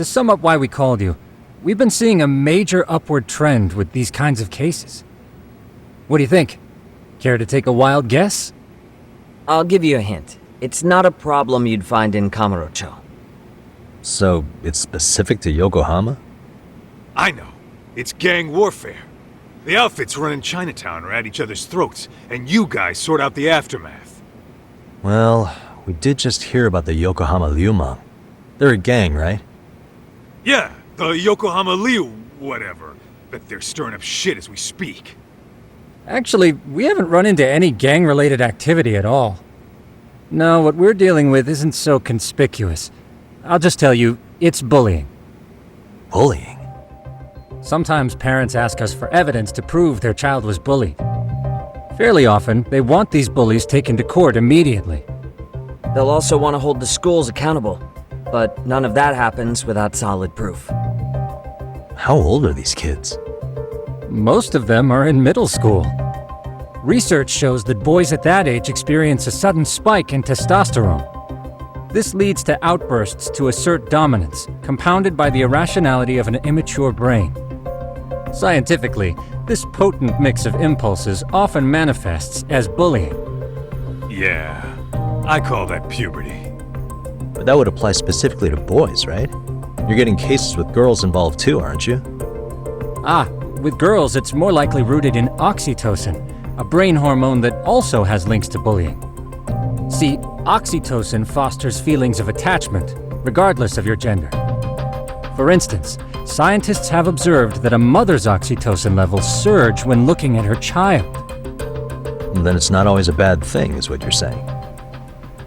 to sum up why we called you, we've been seeing a major upward trend with these kinds of cases. What do you think? Care to take a wild guess? I'll give you a hint. It's not a problem you'd find in Kamurocho. So, it's specific to Yokohama? I know. It's gang warfare. The outfits running Chinatown are at each other's throats, and you guys sort out the aftermath. Well, we did just hear about the Yokohama Liumang. They're a gang, right? Yeah, the Yokohama Liu whatever. Bet they're stirring up shit as we speak. Actually, we haven't run into any gang-related activity at all. No, what we're dealing with isn't so conspicuous. I'll just tell you, it's bullying. Bullying? Sometimes parents ask us for evidence to prove their child was bullied. Fairly often, they want these bullies taken to court immediately. They'll also want to hold the schools accountable, but none of that happens without solid proof. How old are these kids? Most of them are in middle school. Research shows that boys at that age experience a sudden spike in testosterone. This leads to outbursts to assert dominance, compounded by the irrationality of an immature brain. Scientifically, this potent mix of impulses often manifests as bullying. Yeah, I call that puberty. But that would apply specifically to boys, right? You're getting cases with girls involved too, aren't you? With girls, it's more likely rooted in oxytocin, a brain hormone that also has links to bullying. See, oxytocin fosters feelings of attachment, regardless of your gender. For instance, scientists have observed that a mother's oxytocin levels surge when looking at her child. Then it's not always a bad thing, is what you're saying.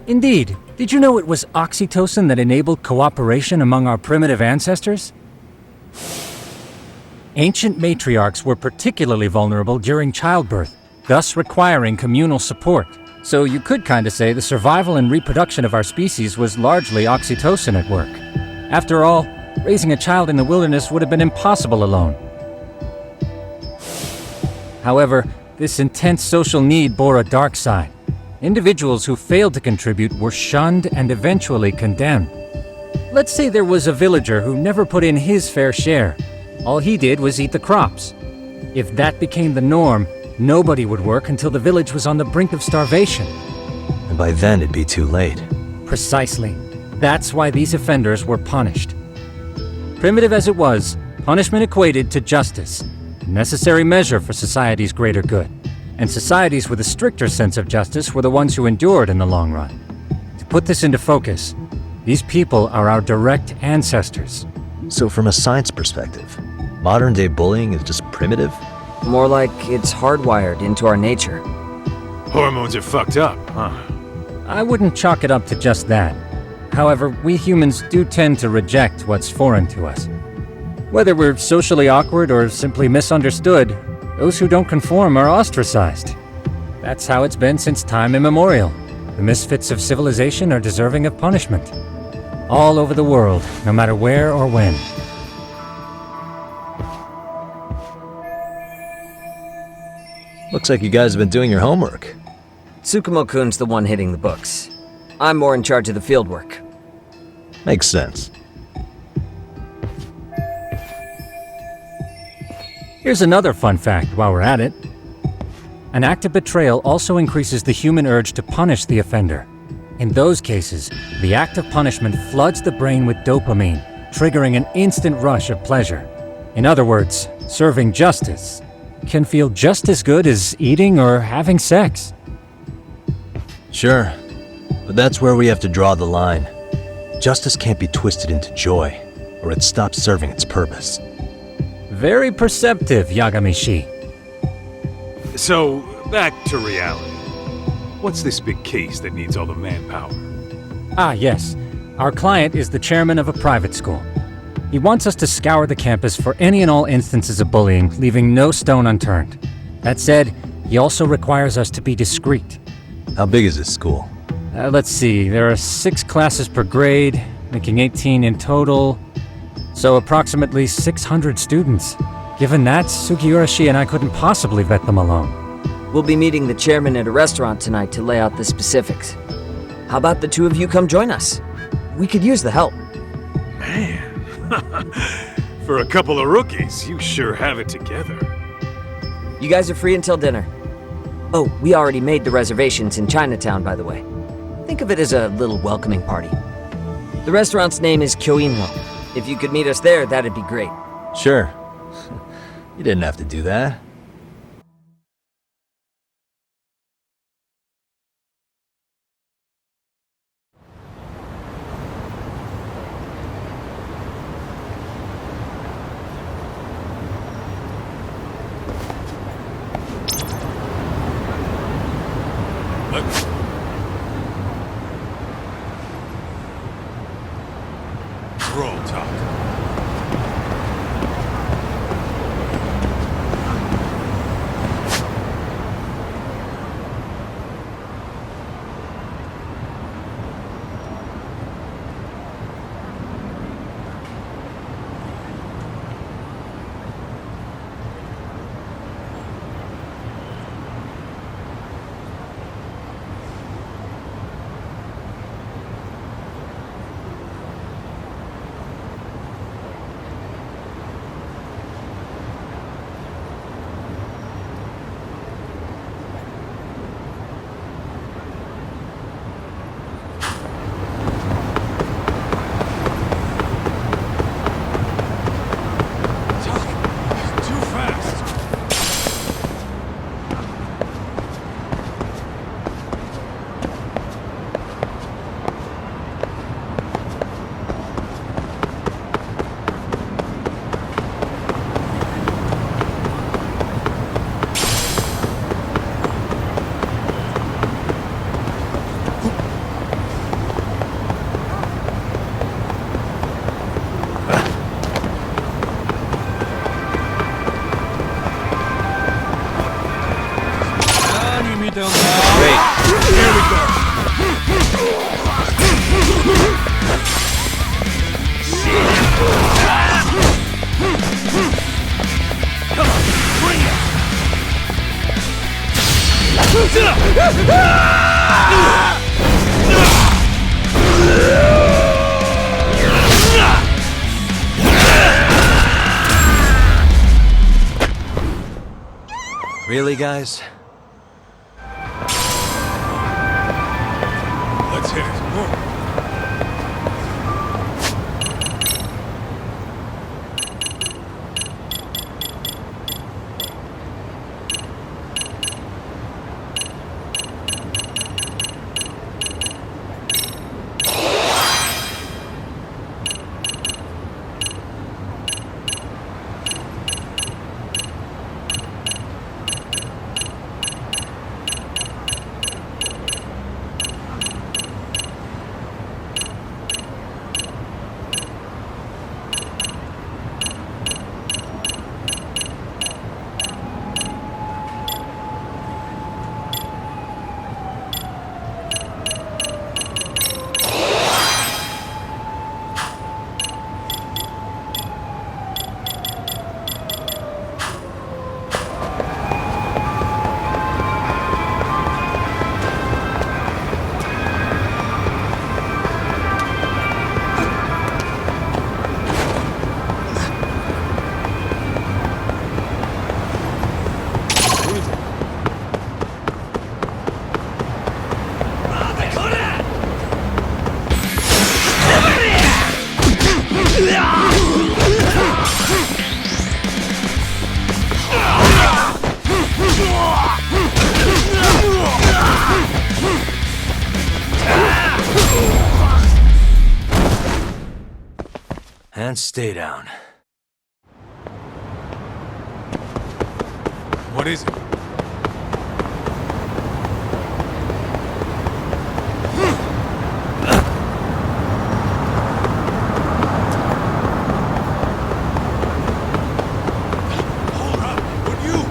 Indeed. Did you know it was oxytocin that enabled cooperation among our primitive ancestors? Ancient matriarchs were particularly vulnerable during childbirth, thus requiring communal support. So you could kinda say the survival and reproduction of our species was largely oxytocin at work. After all, raising a child in the wilderness would have been impossible alone. However, this intense social need bore a dark side. Individuals who failed to contribute were shunned and eventually condemned. Let's say there was a villager who never put in his fair share. All he did was eat the crops. If that became the norm, nobody would work until the village was on the brink of starvation. And by then it'd be too late. Precisely. That's why these offenders were punished. Primitive as it was, punishment equated to justice, a necessary measure for society's greater good. And societies with a stricter sense of justice were the ones who endured in the long run. To put this into focus, these people are our direct ancestors. So from a science perspective, modern-day bullying is just primitive? More like it's hardwired into our nature. Hormones are fucked up, huh? I wouldn't chalk it up to just that. However, we humans do tend to reject what's foreign to us. Whether we're socially awkward or simply misunderstood, those who don't conform are ostracized. That's how it's been since time immemorial. The misfits of civilization are deserving of punishment. All over the world, no matter where or when. Looks like you guys have been doing your homework. Tsukumo-kun's the one hitting the books. I'm more in charge of the fieldwork. Makes sense. Here's another fun fact while we're at it. An act of betrayal also increases the human urge to punish the offender. In those cases, the act of punishment floods the brain with dopamine, triggering an instant rush of pleasure. In other words, serving justice can feel just as good as eating or having sex. Sure, but that's where we have to draw the line. Justice can't be twisted into joy, or it stops serving its purpose. Very perceptive, Yagami-shi. So, back to reality. What's this big case that needs all the manpower? Yes. Our client is the chairman of a private school. He wants us to scour the campus for any and all instances of bullying, leaving no stone unturned. That said, he also requires us to be discreet. How big is this school? Let's see, there are 6 classes per grade, making 18 in total. So approximately 600 students. Given that, Suiguira and I couldn't possibly vet them alone. We'll be meeting the chairman at a restaurant tonight to lay out the specifics. How about the two of you come join us? We could use the help. Man, For a couple of rookies, you sure have it together. You guys are free until dinner. Oh, we already made the reservations in Chinatown, by the way. Think of it as a little welcoming party. The restaurant's name is Kyoinro. If you could meet us there, that'd be great. Sure. You didn't have to do that. Roll talk. Really, guys? Let's hit it. Move. And stay down. What is it? Hold up! Would you?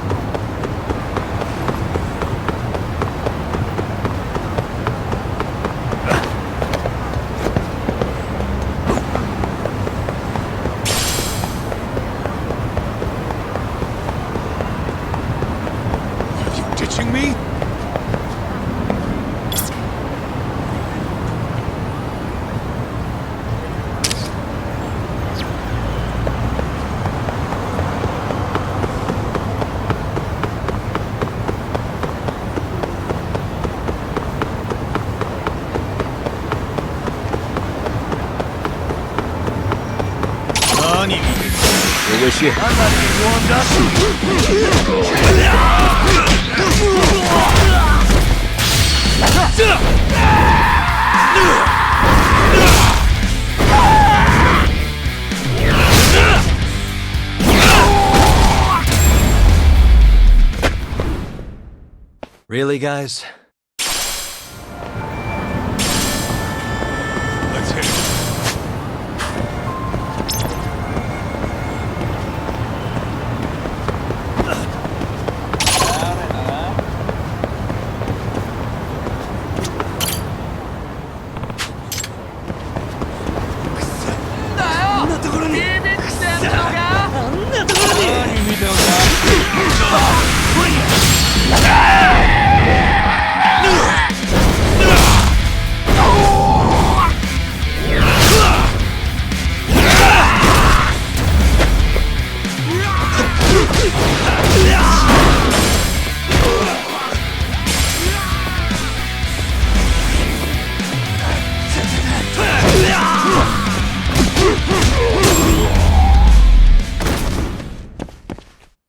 wish you. I'm not even warmed up. Really, guys? Let's hit it.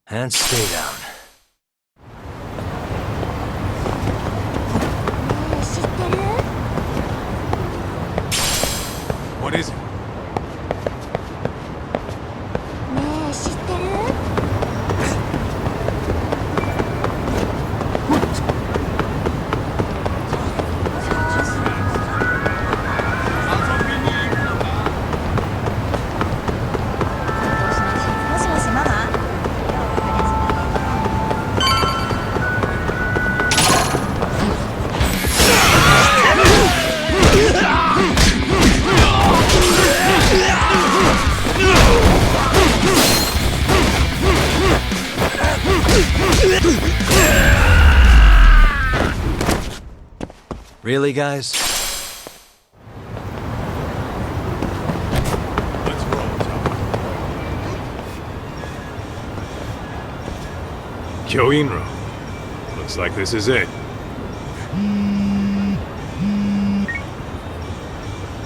And stay down. What is it? Really, guys? Let's roll, Tom. Kyoinro. Looks like this is it.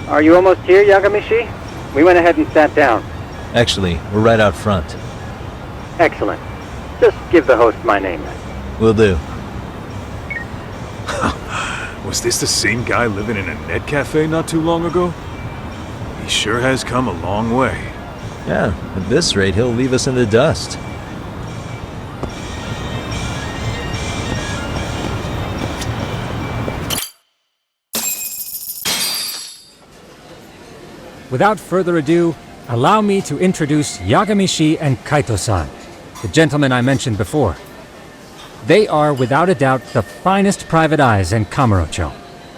Are you almost here, Yagami? We went ahead and sat down. Actually, we're right out front. Excellent. Just give the host my name then. Will do. Was this the same guy living in a net cafe not too long ago? He sure has come a long way. Yeah, at this rate, he'll leave us in the dust. Without further ado, allow me to introduce Yagami and Kaito-san, the gentlemen I mentioned before. They are, without a doubt, the finest private eyes in Kamurocho.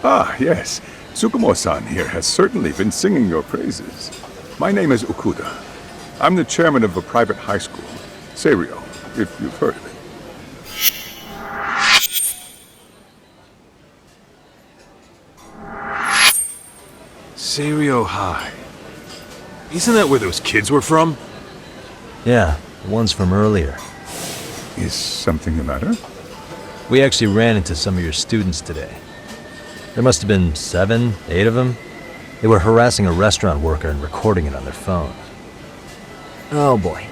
Ah, yes. Tsukumo-san here has certainly been singing your praises. My name is Okuda. I'm the chairman of a private high school, Seirio, if you've heard of it. Seirio High. Isn't that where those kids were from? Yeah, the ones from earlier. Is something the matter? We actually ran into some of your students today. There must have been 7, 8 of them. They were harassing a restaurant worker and recording it on their phone. Oh boy.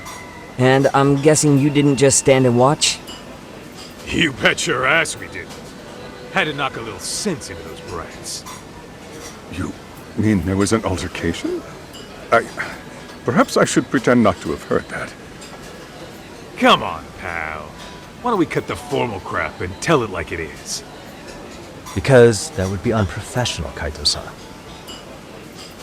And I'm guessing you didn't just stand and watch? You bet your ass we did. Had to knock a little sense into those brats. You mean there was an altercation? Perhaps I should pretend not to have heard that. Come on, pal. Why don't we cut the formal crap and tell it like it is? Because that would be unprofessional, Kaito-san.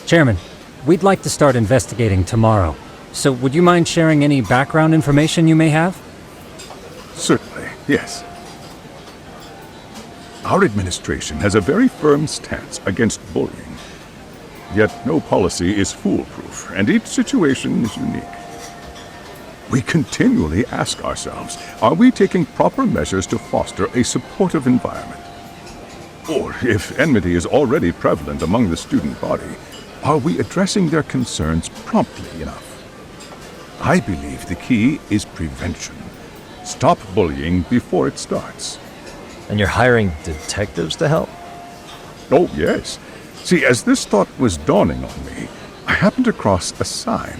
Chairman, we'd like to start investigating tomorrow. So would you mind sharing any background information you may have? Certainly, yes. Our administration has a very firm stance against bullying. Yet no policy is foolproof, and each situation is unique. We continually ask ourselves, are we taking proper measures to foster a supportive environment? Or, if enmity is already prevalent among the student body, are we addressing their concerns promptly enough? I believe the key is prevention. Stop bullying before it starts. And you're hiring detectives to help? Oh, yes. See, as this thought was dawning on me, I happened across a sign.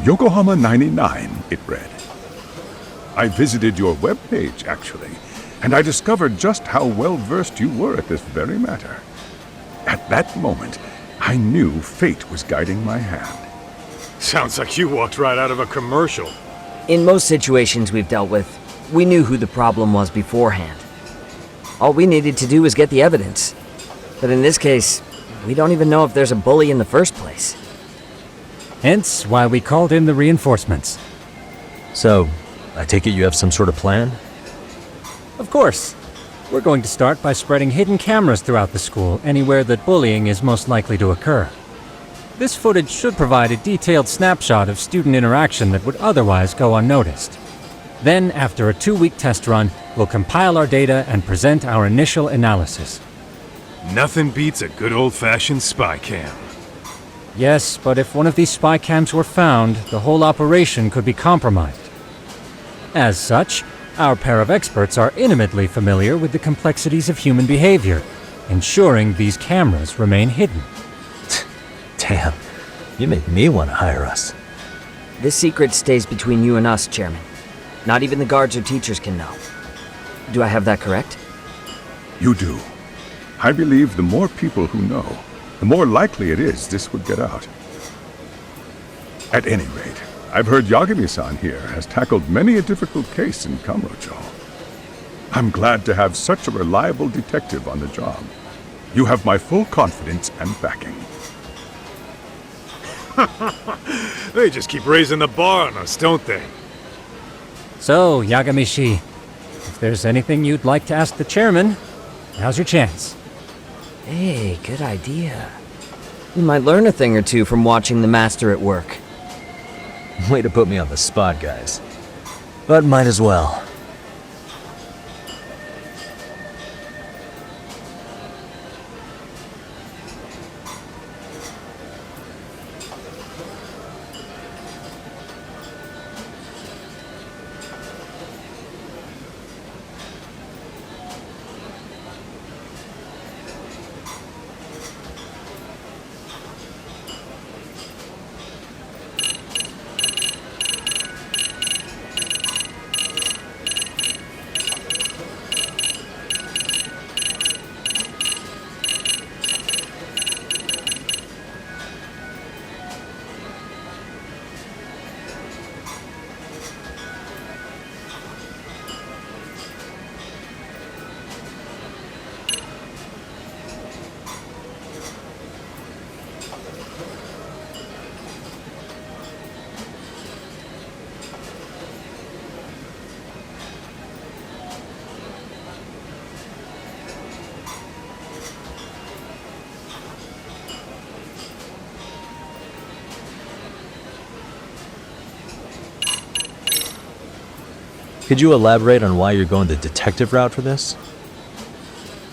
Yokohama 99, it read. I visited your webpage, actually, and I discovered just how well versed you were at this very matter. At that moment, I knew fate was guiding my hand. Sounds like you walked right out of a commercial. In most situations we've dealt with, we knew who the problem was beforehand. All we needed to do was get the evidence. But in this case, we don't even know if there's a bully in the first place. Hence why we called in the reinforcements. So, I take it you have some sort of plan? Of course. We're going to start by spreading hidden cameras throughout the school, anywhere that bullying is most likely to occur. This footage should provide a detailed snapshot of student interaction that would otherwise go unnoticed. Then, after a 2-week test run, we'll compile our data and present our initial analysis. Nothing beats a good old-fashioned spy cam. Yes, but if one of these spy cams were found, the whole operation could be compromised. As such, our pair of experts are intimately familiar with the complexities of human behavior, ensuring these cameras remain hidden. Damn, you make me want to hire us. This secret stays between you and us, Chairman. Not even the guards or teachers can know. Do I have that correct? You do. I believe the more people who know, the more likely it is this would get out. At any rate, I've heard Yagami-san here has tackled many a difficult case in Kamurocho. I'm glad to have such a reliable detective on the job. You have my full confidence and backing. They just keep raising the bar on us, don't they? So, Yagami-shi, if there's anything you'd like to ask the chairman, now's your chance. Hey, good idea. We might learn a thing or two from watching the master at work. Way to put me on the spot, guys. But might as well. Could you elaborate on why you're going the detective route for this?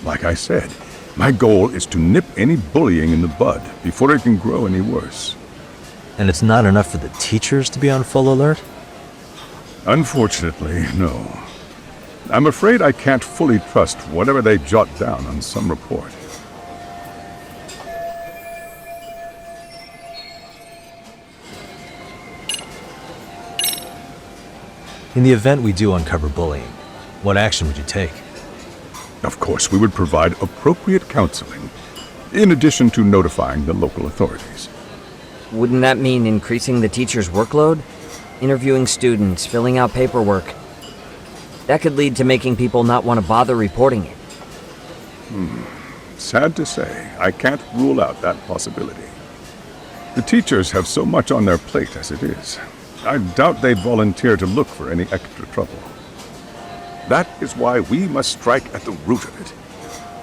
Like I said, my goal is to nip any bullying in the bud before it can grow any worse. And it's not enough for the teachers to be on full alert? Unfortunately, no. I'm afraid I can't fully trust whatever they jot down on some report. In the event we do uncover bullying, what action would you take? Of course, we would provide appropriate counseling, in addition to notifying the local authorities. Wouldn't that mean increasing the teacher's workload? Interviewing students, filling out paperwork. That could lead to making people not want to bother reporting it. Sad to say, I can't rule out that possibility. The teachers have so much on their plate as it is. I doubt they'd volunteer to look for any extra trouble. That is why we must strike at the root of it.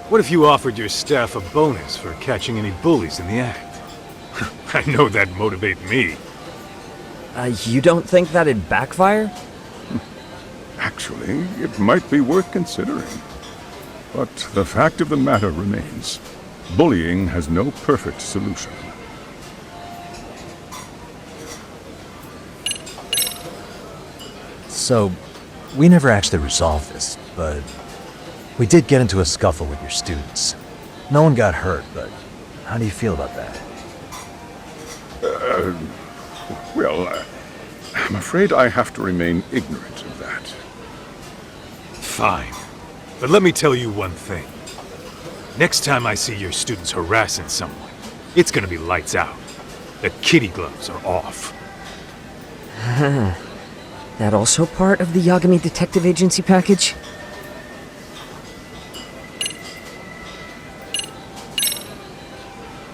What if you offered your staff a bonus for catching any bullies in the act? I know that'd motivate me. You don't think that'd backfire? Actually, it might be worth considering. But the fact of the matter remains, bullying has no perfect solution. So, we never actually resolved this, but we did get into a scuffle with your students. No one got hurt, but how do you feel about that? Well, I'm afraid I have to remain ignorant of that. Fine. But let me tell you one thing. Next time I see your students harassing someone, it's gonna be lights out. The kitty gloves are off. That also part of the Yagami Detective Agency package?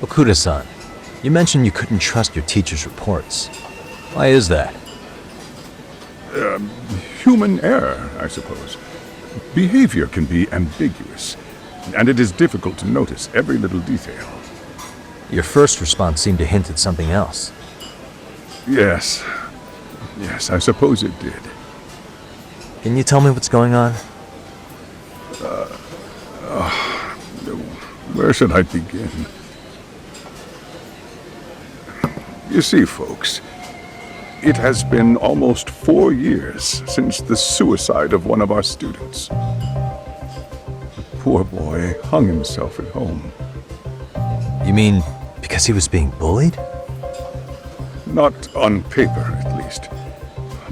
Okuda-san, you mentioned you couldn't trust your teacher's reports. Why is that? Human error, I suppose. Behavior can be ambiguous, and it is difficult to notice every little detail. Your first response seemed to hint at something else. Yes. Yes, I suppose it did. Can you tell me what's going on? Where should I begin? You see, folks, it has been almost 4 years since the suicide of one of our students. The poor boy hung himself at home. You mean because he was being bullied? Not on paper, at least.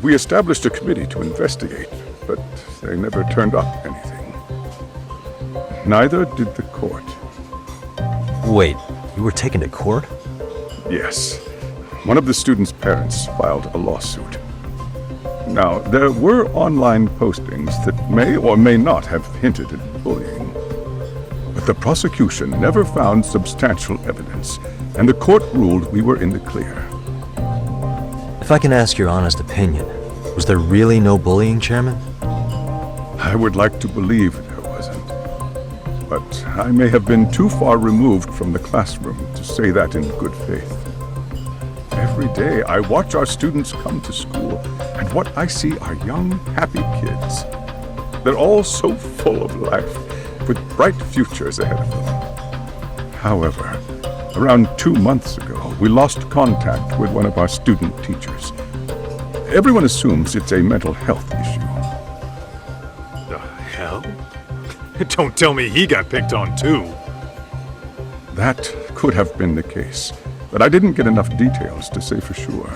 We established a committee to investigate, but they never turned up anything. Neither did the court. Wait, you were taken to court? Yes. One of the students' parents filed a lawsuit. Now, there were online postings that may or may not have hinted at bullying. But the prosecution never found substantial evidence, and the court ruled we were in the clear. If I can ask your honest opinion, was there really no bullying, Chairman? I would like to believe there wasn't. But I may have been too far removed from the classroom to say that in good faith. Every day I watch our students come to school, and what I see are young, happy kids. They're all so full of life, with bright futures ahead of them. However, around 2 months ago, we lost contact with one of our student teachers. Everyone assumes it's a mental health issue. The hell? Don't tell me he got picked on too. That could have been the case, but I didn't get enough details to say for sure.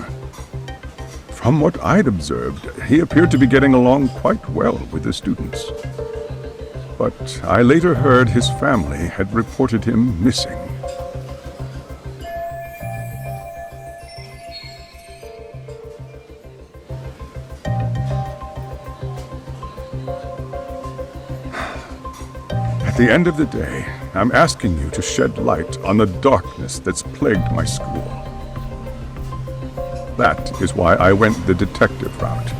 From what I'd observed, he appeared to be getting along quite well with the students. But I later heard his family had reported him missing. At the end of the day, I'm asking you to shed light on the darkness that's plagued my school. That is why I went the detective route.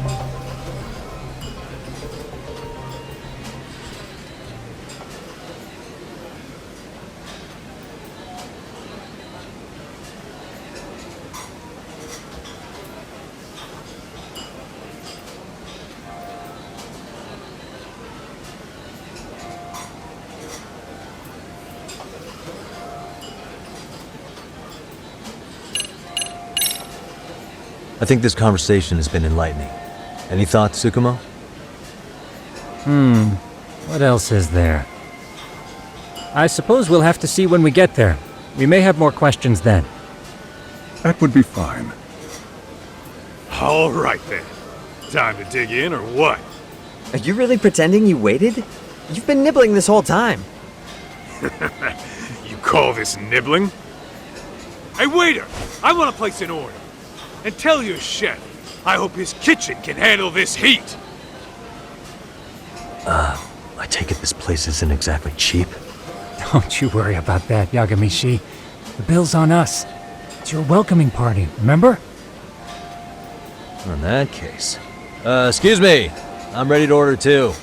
I think this conversation has been enlightening. Any thoughts, Tsukumo? What else is there? I suppose we'll have to see when we get there. We may have more questions then. That would be fine. All right then. Time to dig in or what? Are you really pretending you waited? You've been nibbling this whole time. You call this nibbling? Hey waiter, I want to place an order. And tell your chef, I hope his kitchen can handle this heat. I take it this place isn't exactly cheap? Don't you worry about that, Yagami-shi. The bill's on us. It's your welcoming party, remember? In that case. Excuse me. I'm ready to order too.